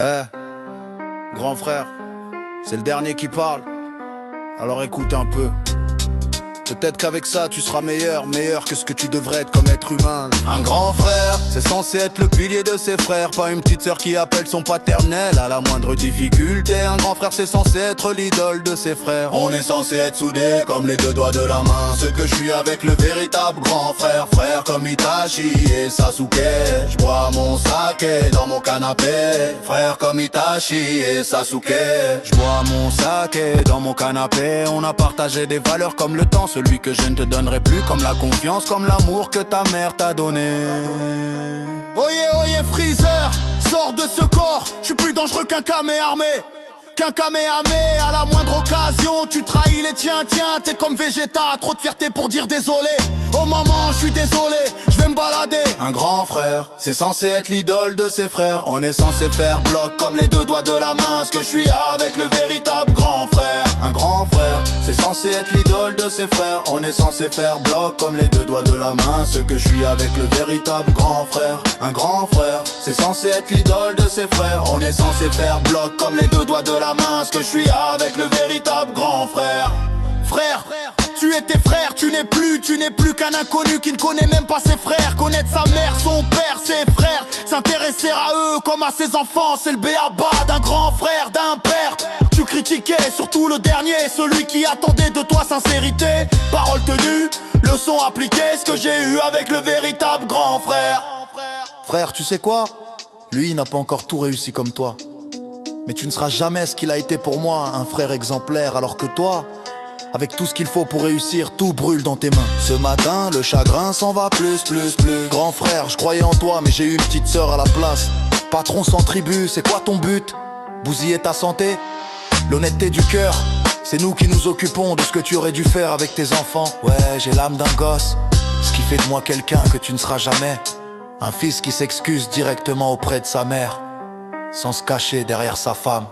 Eh, grand frère, c'est le dernier qui parle. Alors écoute un peu. Peut-être qu'avec ça tu seras meilleur que ce que tu devrais être comme être humain. Un grand frère, c'est censé être le pilier de ses frères, pas une petite sœur qui appelle son paternel à la moindre difficulté. Un grand frère c'est censé être l'idole de ses frères. On est censé être soudés comme les deux doigts de la main. Ce que je suis avec le véritable grand frère. Frère comme Itachi et Sasuke. Je bois mon saké dans mon canapé. Frère comme Itachi et Sasuke. Je bois mon saké dans mon canapé. On a partagé des valeurs comme le temps, celui que je ne te donnerai plus, comme la confiance, comme l'amour que ta mère t'a donné. Oyez, oyez Freezer, sors de ce corps. Je suis plus dangereux qu'un Kamehameha. Qu'un Kamehameha, à la moindre occasion tu trahis les tiens, tiens. T'es comme Vegeta, trop de fierté pour dire désolé. Oh maman, je suis désolé, je vais me balader. Un grand frère, c'est censé être l'idole de ses frères. On est censé faire bloc comme les deux doigts de la main. Ce que je suis avec le véritable grand frère. Un grand frère, c'est censé être l'idole de ses frères. On est censé faire bloc comme les deux doigts de la main. Ce que je suis avec le véritable grand frère. Un grand frère, c'est censé être l'idole de ses frères. On est censé faire bloc comme les deux doigts de la main. Ce que je suis avec le véritable grand frère. Frère, tu étais frère, tu n'es plus qu'un inconnu qui ne connaît même pas ses frères. Connaître sa mère, son père, ses frères, s'intéresser à eux comme à ses enfants, c'est le b.a.-ba d'un grand frère, d'un père. Tu critiquais surtout le dernier, celui qui attendait de toi sincérité. Parole tenue, leçon appliquée, ce que j'ai eu avec le véritable grand frère. Frère, tu sais quoi? Lui, il n'a pas encore tout réussi comme toi. Mais tu ne seras jamais ce qu'il a été pour moi, un frère exemplaire, alors que toi, avec tout ce qu'il faut pour réussir, tout brûle dans tes mains. Ce matin, le chagrin s'en va plus. Grand frère, je croyais en toi, mais j'ai eu une petite sœur à la place. Patron sans tribu, c'est quoi ton but? Bousiller ta santé? L'honnêteté du cœur, c'est nous qui nous occupons de ce que tu aurais dû faire avec tes enfants. Ouais, j'ai l'âme d'un gosse, ce qui fait de moi quelqu'un que tu ne seras jamais. Un fils qui s'excuse directement auprès de sa mère, sans se cacher derrière sa femme.